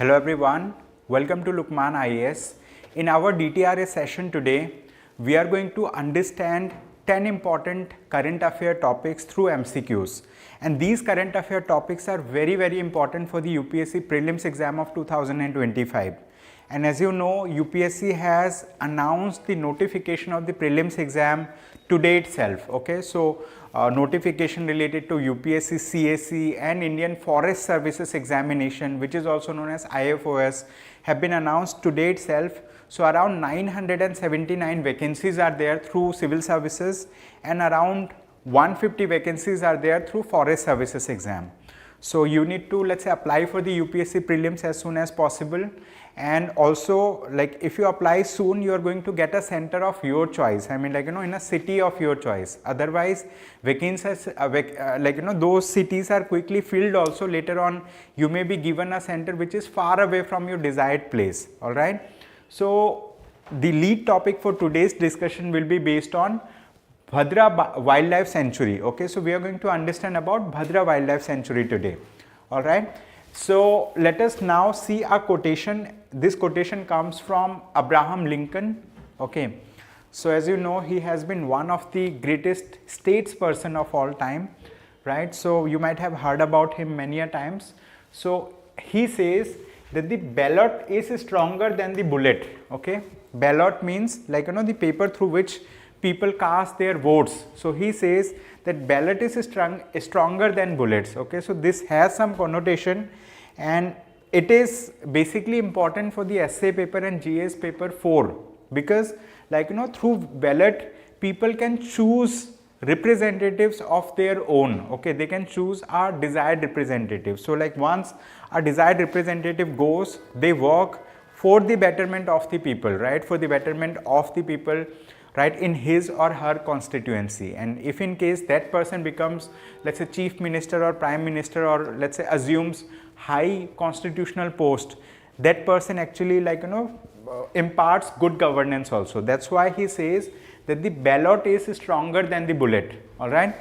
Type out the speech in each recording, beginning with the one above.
Hello everyone, welcome to Lukmaan IAS. In our DTRS session today, we are going to understand 10 important current affair topics through MCQs. And these current affair topics are very important for the UPSC Prelims exam of 2025. And as you know, UPSC has announced the notification of the prelims exam today itself. Okay, so notification related to UPSC CSE and Indian Forest Services examination, which is also known as IFOS, have been announced today itself. So around 979 vacancies are there through civil services and around 150 vacancies are there through Forest Services exam. So you need to, let's say, apply for the UPSC prelims as soon as possible. And also, like, if you apply soon, you are going to get a center of your choice. I mean, like, in a city of your choice. Otherwise, vacancies, those cities are quickly filled also. Later on, you may be given a center which is far away from your desired place. All right. So the lead topic for today's discussion will be based on Bhadra Wildlife Sanctuary. Okay, so we are going to understand about Bhadra Wildlife Sanctuary today. All right. So let us now see a quotation. This quotation comes from Abraham Lincoln. Okay. So as you know, he has been one of the greatest statesperson of all time, right? So you might have heard about him many a times. So he says that the ballot is stronger than the bullet. Okay. Ballot means, like, the paper through which people cast their votes. So he says that ballot is stronger than bullets. Okay, so this has some connotation and it is basically important for the essay paper and GS paper 4 because, like, through ballot people can choose representatives of their own. Okay, they can choose a desired representative. So like once a desired representative goes, they work for the betterment of the people, right? For the betterment of the people, right, in his or her constituency. And if in case that person becomes, let's say, chief minister or prime minister, or let's say assumes high constitutional post, that person actually, like, imparts good governance also. That's why he says that the ballot is stronger than the bullet. All right.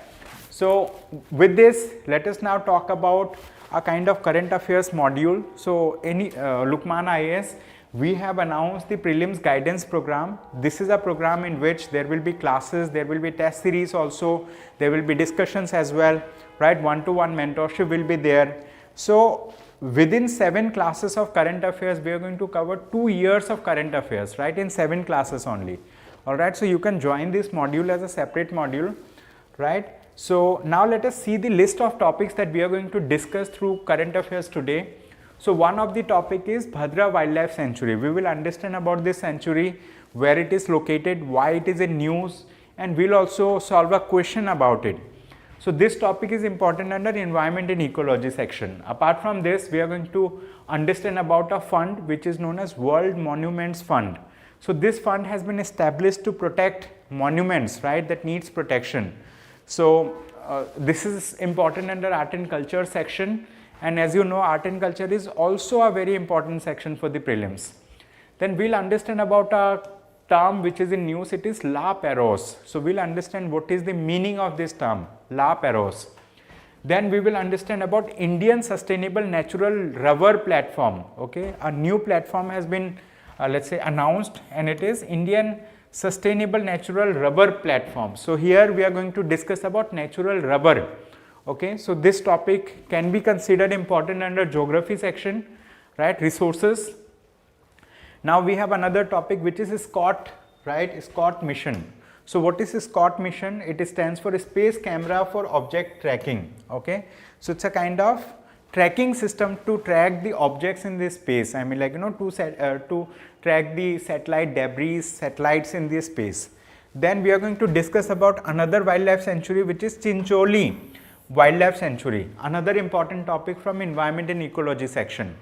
So with this, let us now talk about a kind of current affairs module. So in Lukmaan IAS, we have announced the prelims guidance program. This is a program in which there will be classes, there will be test series also, there will be discussions as well, right? One-to-one mentorship will be there. So within 7 classes of current affairs, we are going to cover 2 years of current affairs, right? In 7 classes only. All right. So you can join this module as a separate module, right? So now let us see the list of topics that we are going to discuss through current affairs today. So one of the topic is Bhadra Wildlife Sanctuary. We will understand about this sanctuary, where it is located, why it is in news, and we'll also solve a question about it. So this topic is important under environment and ecology section. Apart from this, we are going to understand about a fund which is known as World Monuments Fund. So this fund has been established to protect monuments, right, that needs protection. So this is important under art and culture section. And as you know, art and culture is also a very important section for the prelims. Then we'll understand about a term which is in news. It is La Perouse. So we'll understand what is the meaning of this term, La Perouse. Then we will understand about Indian Sustainable Natural Rubber Platform. Okay, a new platform has been, let's say, announced, and it is Indian Sustainable Natural Rubber Platform. So here we are going to discuss about natural rubber. Okay, so this topic can be considered important under geography section, right? Resources. Now we have another topic which is SCOT, right? SCOT mission. So what is SCOT mission? It stands for Space Camera for Object Tracking. Okay, so it's a kind of tracking system to track the objects in the space. I mean, like, to track the satellite debris, satellites in the space. Then we are going to discuss about another wildlife sanctuary which is Chincholi Wildlife Sanctuary, another important topic from environment and ecology section.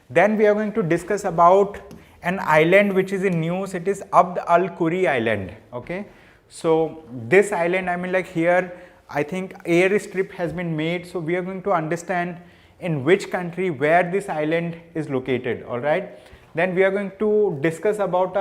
Then we are going to discuss about an island which is in news. It is Abd-al-Kuri Island. Okay, so this island, I mean, like, here I think airstrip has been made. So we are going to understand in which country, where this island is located. All right. Then we are going to discuss about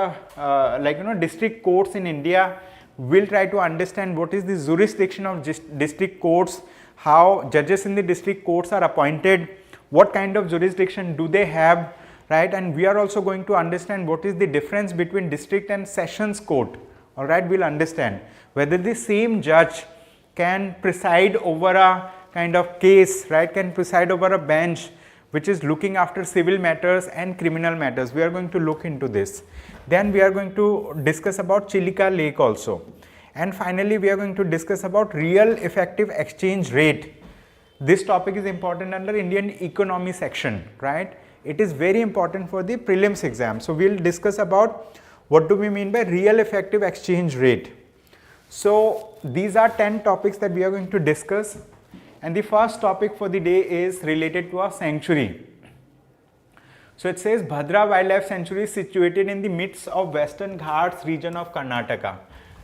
district courts in India. We'll try to understand what is the jurisdiction of district courts, how judges in the district courts are appointed, what kind of jurisdiction do they have, right? And we are also going to understand what is the difference between district and sessions court, all right? We'll understand whether the same judge can preside over a kind of case, right, can preside over a bench which is looking after civil matters and criminal matters. We are going to look into this. Then we are going to discuss about Chilika Lake also. And finally, we are going to discuss about real effective exchange rate. This topic is important under Indian economy section, right? It is very important for the prelims exam. So we will discuss about what do we mean by real effective exchange rate. So these are 10 topics that we are going to discuss. And the first topic for the day is related to a sanctuary. So it says Bhadra Wildlife Sanctuary is situated in the midst of Western Ghats region of Karnataka.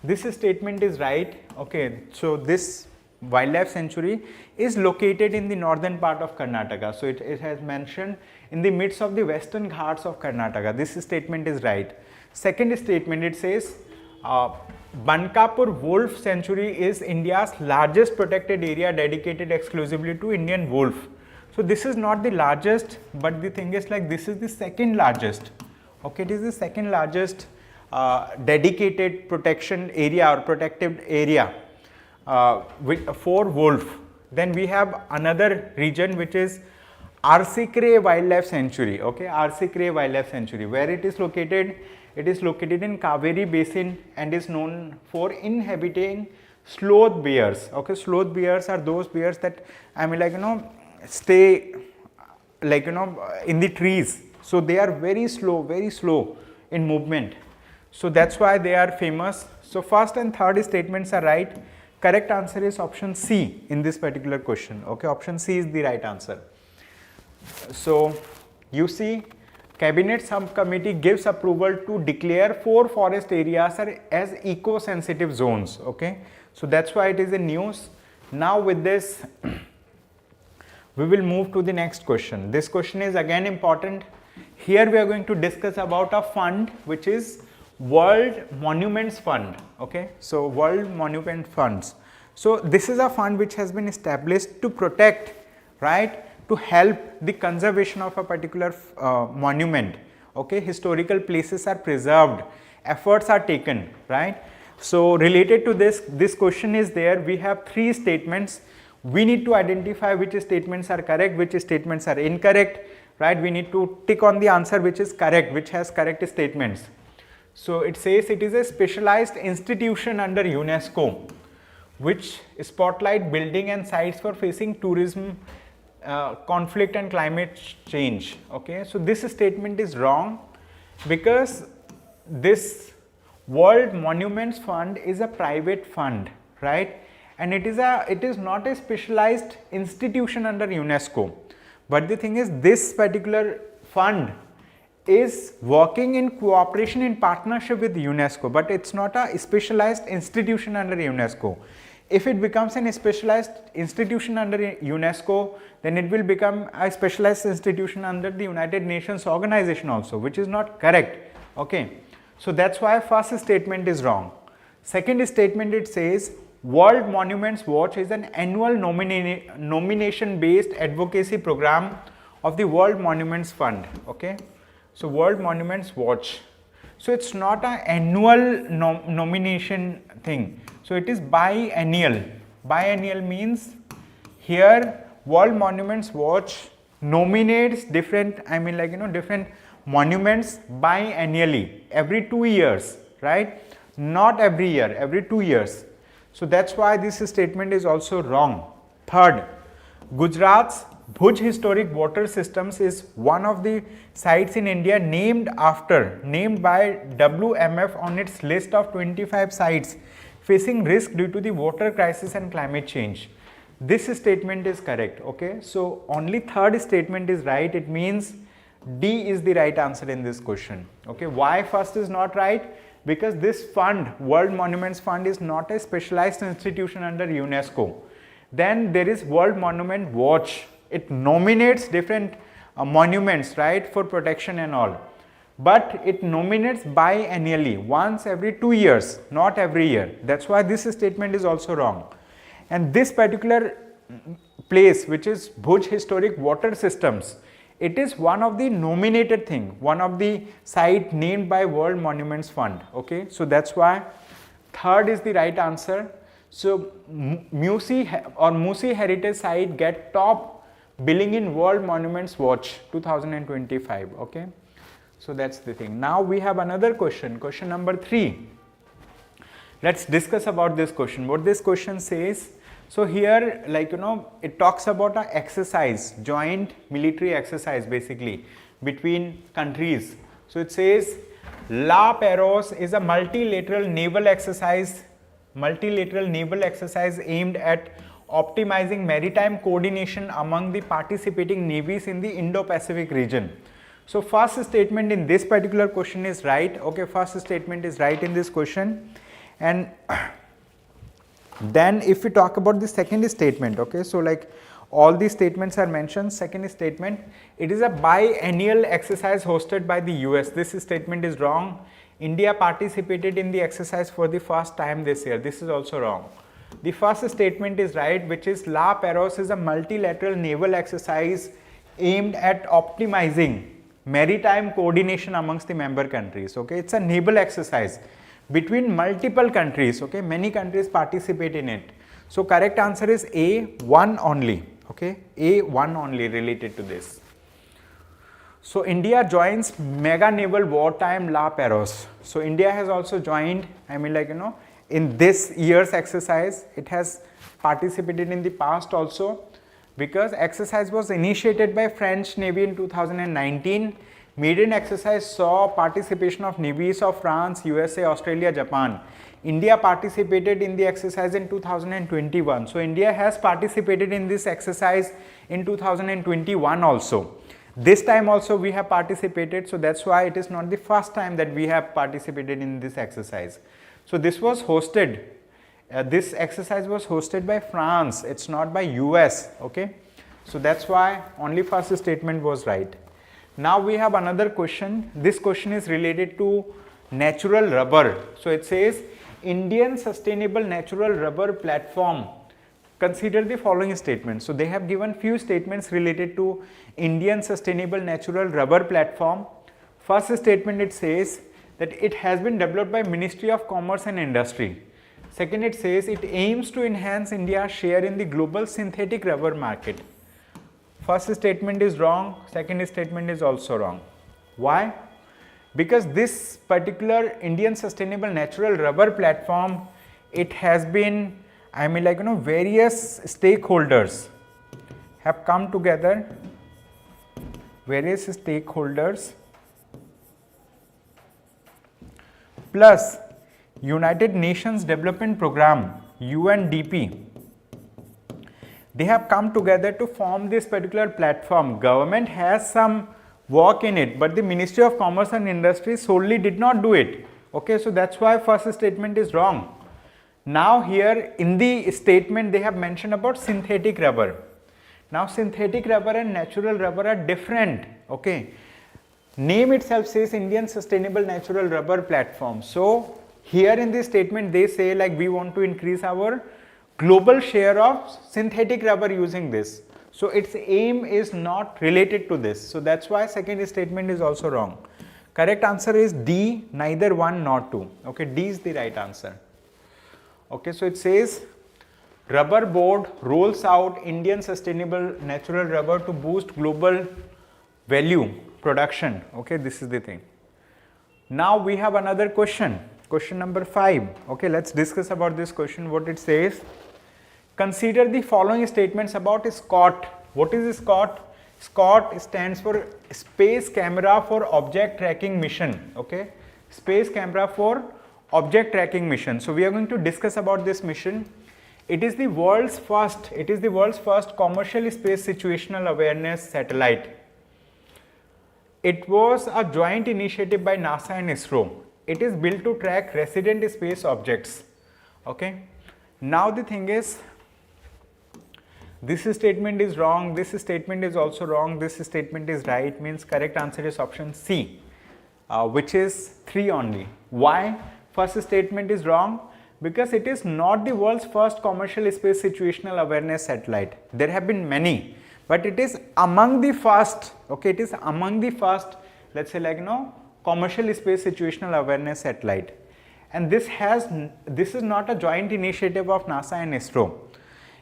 This statement is right. Okay, so this wildlife sanctuary is located in the northern part of Karnataka. So it has mentioned in the midst of the Western Ghats of Karnataka. This statement is right. Second statement, it says Bankapur Wolf Sanctuary is India's largest protected area dedicated exclusively to Indian wolf. So this is not the largest, but the thing is like this is the second largest. Okay, it is the second largest dedicated protection area or protected area for wolf. Then we have another region which is Arsikre Wildlife Sanctuary. Okay, Arsikre Wildlife Sanctuary. Where it is located? It is located in Kaveri Basin and is known for inhabiting sloth bears. Okay, sloth bears are those bears that stay in the trees. So they are very slow in movement. So that's why they are famous. So first and third statements are right. Correct answer is option C in this particular question. Okay, option C is the right answer. So you see, Cabinet Subcommittee gives approval to declare 4 forest areas as eco-sensitive zones. Okay, so that's why it is in news. Now with this, we will move to the next question. This question is again important. Here we are going to discuss about a fund which is World Monuments Fund. Okay, so World Monument Funds. So this is a fund which has been established to protect, right, to help the conservation of a particular monument. Okay, historical places are preserved, efforts are taken, right? So related to this question is there. We have 3 statements. We need to identify which statements are correct, which statements are incorrect, right? We need to tick on the answer which is correct, which has correct statements. So it says it is a specialized institution under UNESCO which spotlight building and sites for facing tourism, conflict and climate change. Okay, so this statement is wrong because this World Monuments Fund is a private fund, right? And it is not a specialized institution under UNESCO. But the thing is, this particular fund is working in cooperation, in partnership with UNESCO, but it's not a specialized institution under UNESCO. If it becomes an specialized institution under UNESCO, then it will become a specialized institution under the United Nations organization also, which is not correct. Okay, so that's why first statement is wrong. Second statement, it says World Monuments Watch is an annual nomination based advocacy program of the World Monuments Fund. Okay, so World Monuments Watch. So it's not an annual nomination thing. So it is biennial. Biennial means here World Monuments Watch nominates different, different monuments biennially, every 2 years, right? Not every year, every 2 years. So that's why this statement is also wrong. Third, Gujarat's Bhuj Historic Water Systems is one of the sites in India named by WMF on its list of 25 sites facing risk due to the water crisis and climate change. This statement is correct. Okay, so only third statement is right. It means D is the right answer in this question. Okay, why first is not right? Because this fund, World Monuments Fund, is not a specialized institution under UNESCO. Then there is World Monument Watch. It nominates different monuments, right, for protection and all. But it nominates biennially, once every 2 years, not every year. That's why this statement is also wrong. And this particular place, which is Bhuj Historic Water Systems, It is one of the nominated thing, one of the site named by World Monuments Fund. Okay, so that's why third is the right answer. So Musi Heritage Site get top billing in World Monuments Watch 2025. Okay, so that's the thing. Now we have another question, question number 3. Let's discuss about this question. What this question says, so here, like, it talks about a exercise, joint military exercise basically between countries. So it says La Perouse is a multilateral naval exercise aimed at optimizing maritime coordination among the participating navies in the Indo-Pacific region. So first statement in this particular question is right. Okay, first statement is right in this question. And then if we talk about the second statement, okay, so like all these statements are mentioned. Second statement, it is a biennial exercise hosted by the US. This statement is wrong. India participated in the exercise for the first time this year. This is also wrong. The first statement is right, which is La Perouse is a multilateral naval exercise aimed at optimizing maritime coordination amongst the member countries. Okay, it's a naval exercise between multiple countries. Okay, many countries participate in it. So correct answer is A, one only. Okay, A, one only related to this. So India joins mega naval wartime La Perouse. So India has also joined, I mean, like, in this year's exercise. It has participated in the past also, because exercise was initiated by French Navy in 2019. Maiden exercise saw participation of navies of France, USA, Australia, Japan. India participated in the exercise in 2021. So India has participated in this exercise in 2021 also. This time also we have participated, so that's why it is not the first time that we have participated in this exercise. So this was hosted, this exercise was hosted by France, it's not by US. Okay, so that's why only first statement was right. Now we have another question. This question is related to natural rubber. So it says Indian Sustainable Natural Rubber Platform. Consider the following statements. So they have given few statements related to Indian Sustainable Natural Rubber Platform. First statement, it says that it has been developed by Ministry of Commerce and Industry. Second, it says it aims to enhance India's share in the global synthetic rubber market. First statement is wrong, second statement is also wrong. Why? Because this particular Indian Sustainable Natural Rubber Platform, it has been, I mean, like, various stakeholders have come together, various stakeholders plus United Nations Development Program, UNDP. They have come together to form this particular platform. Government has some work in it, but the Ministry of Commerce and Industry solely did not do it. Okay, so that's why first statement is wrong. Now here in the statement they have mentioned about synthetic rubber. Now synthetic rubber and natural rubber are different. Okay, name itself says Indian Sustainable Natural Rubber Platform. So here in this statement they say like we want to increase our global share of synthetic rubber using this. So its aim is not related to this. So that's why second statement is also wrong. Correct answer is D, neither 1 nor 2. Okay, D is the right answer. Okay, so it says Rubber Board rolls out Indian Sustainable Natural Rubber to boost global value production. Okay, this is the thing. Now we have another question, question number 5. Okay, let's discuss about this question. What it says, consider the following statements about SCOT. What is SCOT? SCOT stands for Space Camera for Object Tracking Mission. Okay, Space Camera for Object Tracking Mission. So we are going to discuss about this mission. It is the world's first commercial space situational awareness satellite. It was a joint initiative by NASA and ISRO. It is built to track resident space objects. Okay, now the thing is, this statement is wrong, this statement is also wrong, this statement is right, means correct answer is option C, which is 3 only. Why? First statement is wrong because it is not the world's first commercial space situational awareness satellite. There have been many, but it is among the first, okay, it is among the first, let's say like, commercial space situational awareness satellite. And this is not a joint initiative of NASA and ISRO.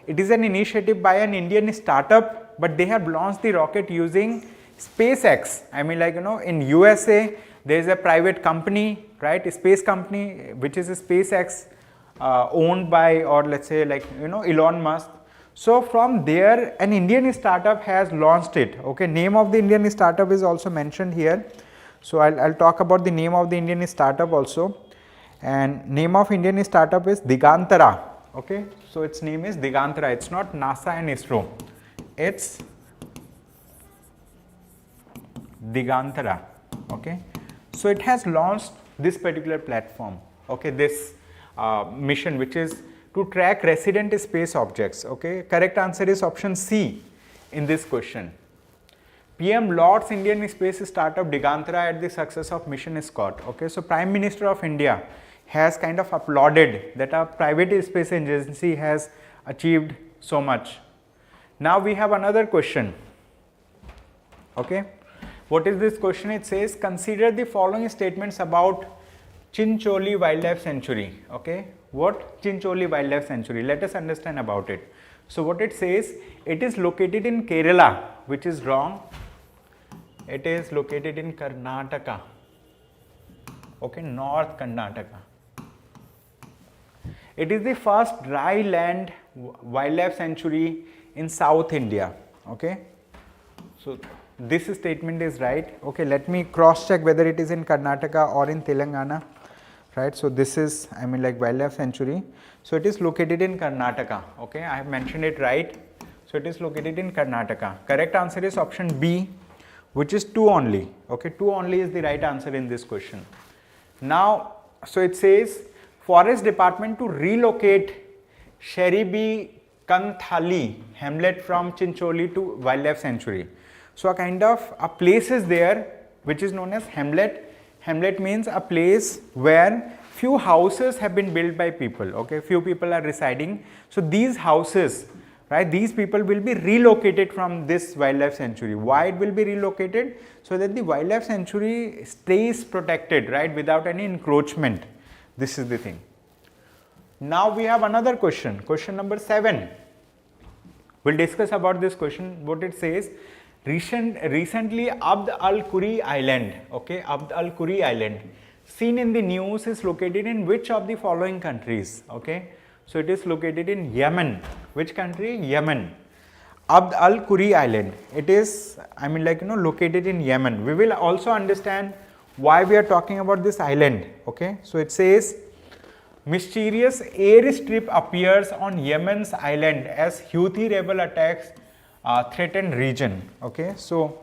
It is an initiative by an Indian startup, but they have launched the rocket using SpaceX. I mean, like, in USA, there is a private company, right, a space company, which is a SpaceX, owned by, or let's say like, Elon Musk. So from there, an Indian startup has launched it. Okay, name of the Indian startup is also mentioned here. So I'll talk about the name of the Indian startup also. And name of Indian startup is Digantara. Okay, so its name is Digantara. It's not NASA and ISRO. It's Digantara. Okay, so it has launched this particular platform. Okay, this mission, which is to track resident space objects. Okay, correct answer is option C in this question. PM lauds Indian space startup Digantara at the success of mission SCOT. Okay, so Prime Minister of India has kind of applauded that a private space agency has achieved so much. Now we have another question. Okay, what is this question? It says, consider the following statements about Chincholi Wildlife Sanctuary. Okay, what Chincholi Wildlife Sanctuary? Let us understand about it. So what it says, it is located in Kerala, which is wrong. It is located in Karnataka. Okay, North Karnataka. It is the first dry land wildlife sanctuary in South India. Okay, so this statement is right. Okay, let me cross check whether it is in Karnataka or in Telangana. Right, so this is, I mean, like, wildlife sanctuary. So it is located in Karnataka. Okay, I have mentioned it right. So it is located in Karnataka. Correct answer is option B, which is 2 only. Okay, 2 only is the right answer in this question. Now, so it says, Forest Department to relocate Sheribi Kanthali hamlet from Chincholi to wildlife sanctuary. So a kind of a place is there which is known as hamlet. Hamlet means a place where few houses have been built by people. Okay, few people are residing. So these houses, right, these people will be relocated from this wildlife sanctuary. Why it will be relocated? So that the wildlife sanctuary stays protected, right, without any encroachment. This is the thing. Now we have another question, question number 7. We'll discuss about this question. What it says, recently Abd-al-Kuri Island, okay, Abd-al-Kuri Island, seen in the news, is located in which of the following countries? Okay, so it is located in Yemen. Which country? Yemen. Abd-al-Kuri Island, it is, I mean, like, located in Yemen. We will also understand why we are talking about this island. Okay, so it says, mysterious airstrip appears on Yemen's island as Houthi rebel attacks threatened region. Okay, so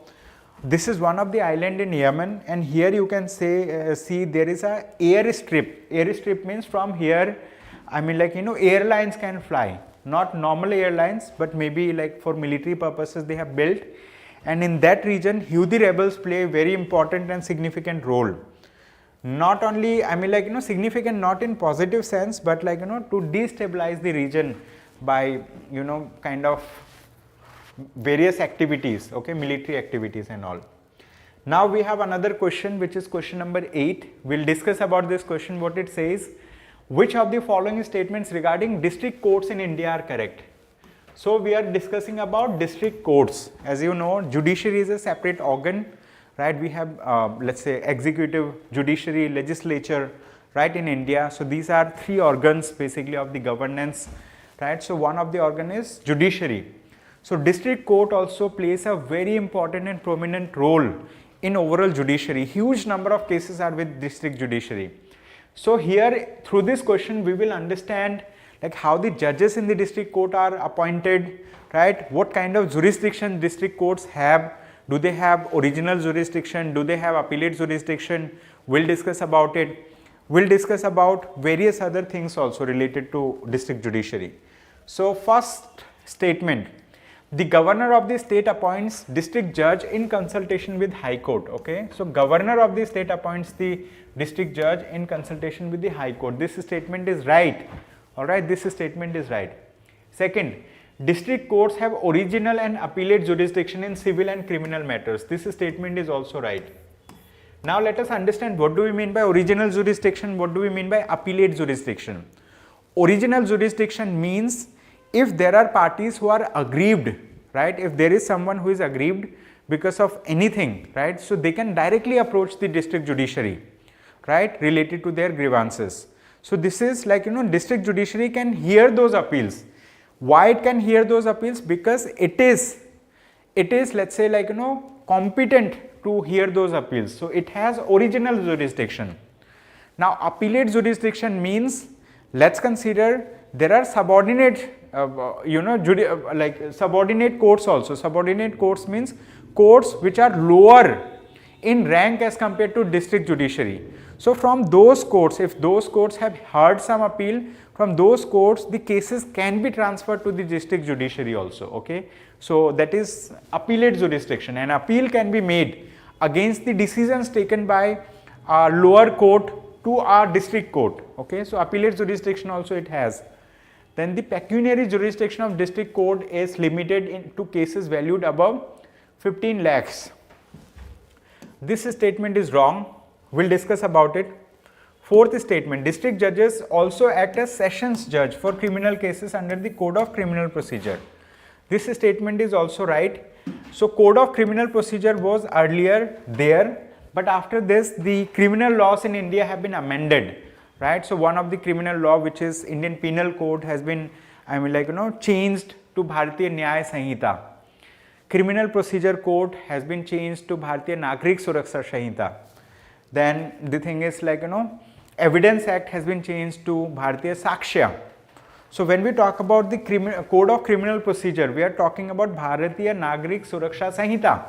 this is one of the island in Yemen, and here you can say see there is a airstrip. Airstrip means from here, I mean, like, airlines can fly, not normal airlines, but maybe like for military purposes they have built, and in that region Houthi rebels play a very important and significant role. Not only, I mean, like, significant not in positive sense, but like, to destabilize the region by, kind of various activities, okay, military activities and all. Now we have another question, which is question number 8. We'll discuss about this question. What it says, which of the following statements regarding district courts in India are correct? So we are discussing about district courts. As you know, judiciary is a separate organ, right? We have, let's say, executive, judiciary, legislature, right, in India. So these are 3 organs basically of the governance, right? So one of the organ is judiciary. So district court also plays a very important and prominent role in overall judiciary. Huge number of cases are with district judiciary. So here, through this question, we will understand like how the judges in the district court are appointed, right? What kind of jurisdiction district courts have? Do they have original jurisdiction? Do they have appellate jurisdiction? We'll discuss about it. We'll discuss about various other things also related to district judiciary. So first statement, the governor of the state appoints district judge in consultation with High Court. Okay, so governor of the state appoints the district judge in consultation with the High Court. This statement is right. All right, this statement is right. Second, district courts have original and appellate jurisdiction in civil and criminal matters. This statement is also right. Now let us understand what do we mean by original jurisdiction, what do we mean by appellate jurisdiction. Original jurisdiction means if there are parties who are aggrieved, right, if there is someone who is aggrieved because of anything, right, so they can directly approach the district judiciary, right, related to their grievances. So this is like, district judiciary can hear those appeals. Why it can hear those appeals? Because it is let's say like, competent to hear those appeals. So it has original jurisdiction. Now appellate jurisdiction means, let's consider there are subordinate, subordinate courts also. Subordinate courts means courts which are lower in rank as compared to district judiciary. So from those courts, if those courts have heard some appeal, from those courts the cases can be transferred to the district judiciary also, okay. So that is appellate jurisdiction. An appeal can be made against the decisions taken by a lower court to our district court, okay. So appellate jurisdiction also it has. Then the pecuniary jurisdiction of district court is limited to cases valued above 15 lakhs. This statement is wrong. We'll discuss about it. Fourth statement, district judges also act as sessions judge for criminal cases under the Code of Criminal Procedure. This statement is also right. So Code of Criminal Procedure was earlier there, but after this the criminal laws in India have been amended, right. So one of the criminal law, which is Indian Penal Code, has been changed to Bharatiya Nyaya Sanhita. Criminal Procedure Code has been changed to Bharatiya Nagrik Suraksha Sanhita. Then the thing is like, Evidence Act has been changed to Bharatiya Sakshya. So when we talk about the Code of Criminal Procedure, we are talking about Bharatiya Nagrik Suraksha Sanhita.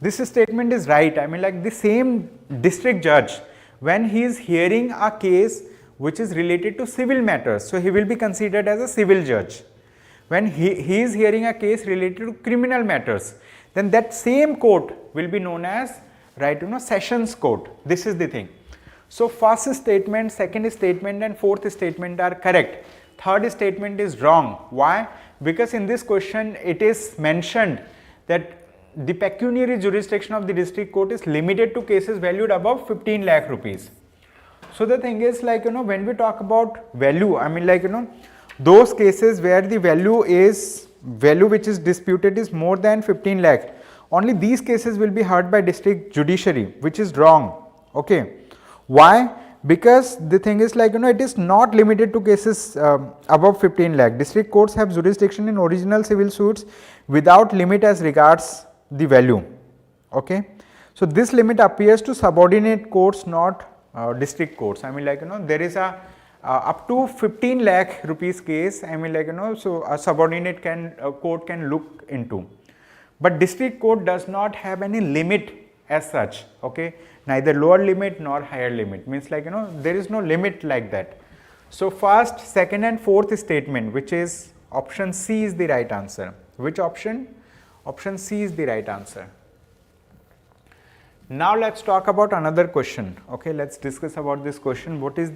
This statement is right. The same district judge, when he is hearing a case which is related to civil matters, so he will be considered as a civil judge. When he is hearing a case related to criminal matters, then that same court will be known as, right, sessions court. This is the thing. So first statement, second statement and fourth statement are correct. Third statement is wrong. Why? Because in this question it is mentioned that the pecuniary jurisdiction of the district court is limited to cases valued above 15 lakh rupees. So the thing is like, when we talk about value, those cases where the value which is disputed is more than 15 lakh, only these cases will be heard by district judiciary, which is wrong, okay. Why? Because the thing is like, it is not limited to cases above 15 lakh. District courts have jurisdiction in original civil suits without limit as regards the value, okay. So this limit appears to subordinate courts, not district courts. There is a up to 15 lakh rupees case, so a subordinate court can look into. But district court does not have any limit as such, okay, neither lower limit nor higher limit, means there is no limit like that. So first, second and fourth statement, which is option C, is the right answer. Which option? Option C is the right answer. Now let's talk about another question, okay. Let's discuss about this question. What is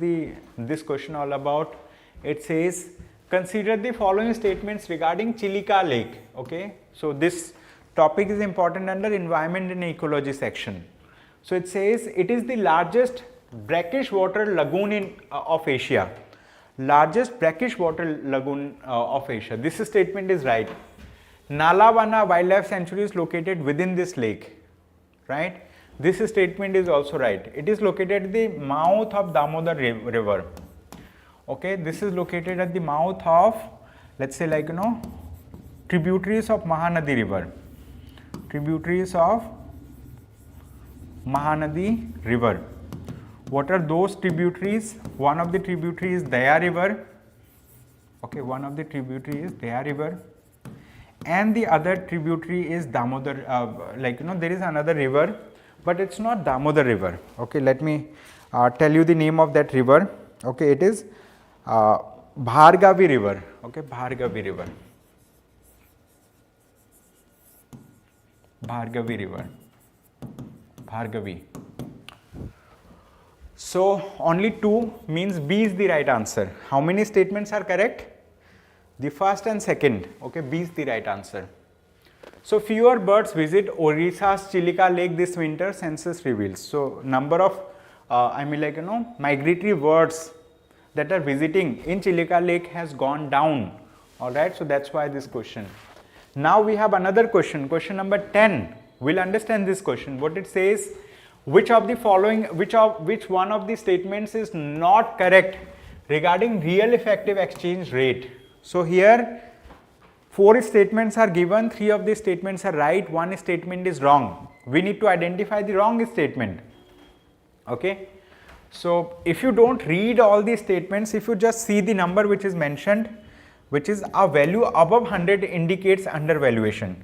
this question all about? It says, consider the following statements regarding Chilika Lake, okay. So this topic is important under environment and ecology section. So it says it is the largest brackish water lagoon of Asia. Largest brackish water lagoon of Asia. This statement is right. Nalawana Wildlife Sanctuary is located within this lake, right. This statement is also right. It is located at the mouth of Damodar river, okay. This is located at the mouth of, let's say like, tributaries of Mahanadi river. Tributaries of Mahanadi river. What are those tributaries? One of the tributaries is Daya river, okay, one of the tributaries is Daya river, and the other tributary is Damodar, there is another river, but it's not Damodar river, okay. Let me tell you the name of that river, okay. It is Bhargavi river, okay, Bhargavi river. Bhargavi river, Bhargavi. So only 2 means B is the right answer. How many statements are correct? The first and second, okay, B is the right answer. So fewer birds visit Odisha's Chilika Lake this winter, census reveals. So number of migratory birds that are visiting in Chilika Lake has gone down. Alright, so that's why this question. Now we have another question, question number 10. We'll understand this question. What it says, which of the following, which one of the statements is not correct regarding real effective exchange rate? So here 4 statements are given, 3 of the statements are right, 1 statement is wrong. We need to identify the wrong statement. Okay. So if you don't read all these statements, if you just see the number which is mentioned, which is a value above 100 indicates undervaluation.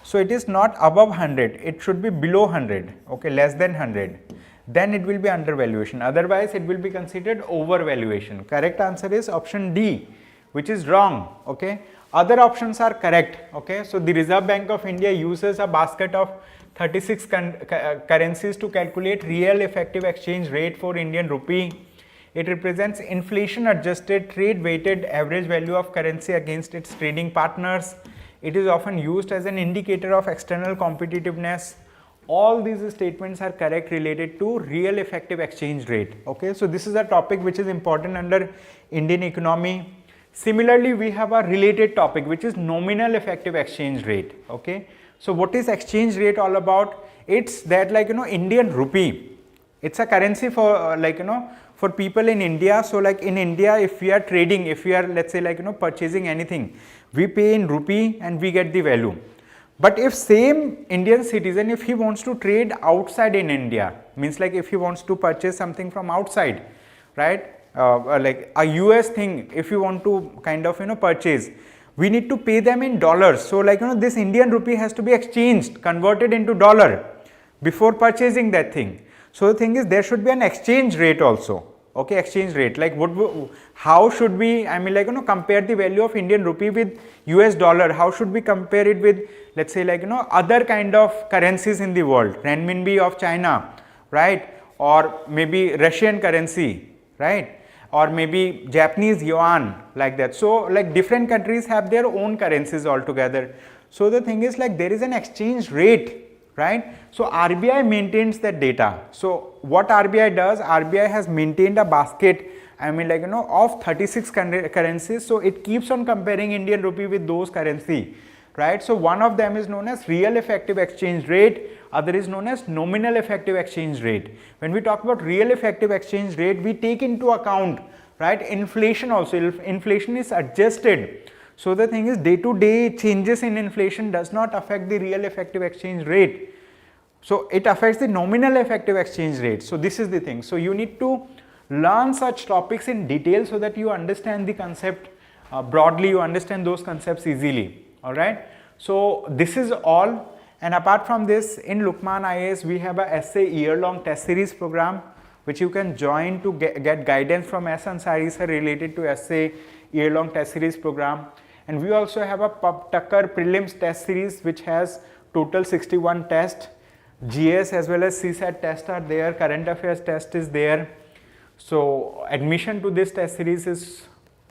So it is not above 100, it should be below 100, okay, less than 100. Then it will be undervaluation. Otherwise, it will be considered overvaluation. Correct answer is option D, which is wrong. Okay. Other options are correct. Okay. So the Reserve Bank of India uses a basket of 36 currencies to calculate real effective exchange rate for Indian rupee. It represents inflation adjusted trade weighted average value of currency against its trading partners. It is often used as an indicator of external competitiveness. All these statements are correct related to real effective exchange rate. Okay, so this is a topic which is important under Indian economy. Similarly, we have a related topic which is nominal effective exchange rate. Okay, so what is exchange rate all about? It's that Indian rupee. It's a currency for for people in India. So like in India, if we are trading, if we are let's say purchasing anything, we pay in rupee and we get the value. But if same Indian citizen, if he wants to trade outside in India, means like if he wants to purchase something from outside, right, like a US thing, if you want to kind of purchase, we need to pay them in dollars. So like this Indian rupee has to be exchanged, converted into dollar before purchasing that thing. So the thing is, there should be an exchange rate also. Okay, exchange rate, like how should we compare the value of Indian rupee with US dollar? How should we compare it with, let's say other kind of currencies in the world, renminbi of China, right, or maybe Russian currency, right, or maybe Japanese yuan, like that. So like different countries have their own currencies altogether. So the thing is, like there is an exchange rate, right? So RBI maintains that data. So what RBI does, RBI has maintained a basket, of 36 currencies. So it keeps on comparing Indian rupee with those currency, right? So one of them is known as real effective exchange rate, other is known as nominal effective exchange rate. When we talk about real effective exchange rate, we take into account, right, inflation also. Inflation is adjusted. So the thing is, day-to-day changes in inflation does not affect the real effective exchange rate. So it affects the nominal effective exchange rate. So this is the thing. So you need to learn such topics in detail so that you understand the concept broadly, you understand those concepts easily. All right. So this is all. And apart from this, in Lukmaan IAS, we have a essay year-long test series program, which you can join to get guidance from S. Ansari sir related to essay year-long test series program. And we also have a Takkar Prelims test series, which has total 61 tests. GS as well as CSAT tests are there, current affairs test is there. So admission to this test series is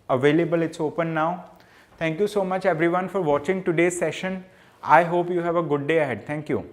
available, it's open now. Thank you so much everyone for watching today's session. I hope you have a good day ahead. Thank you.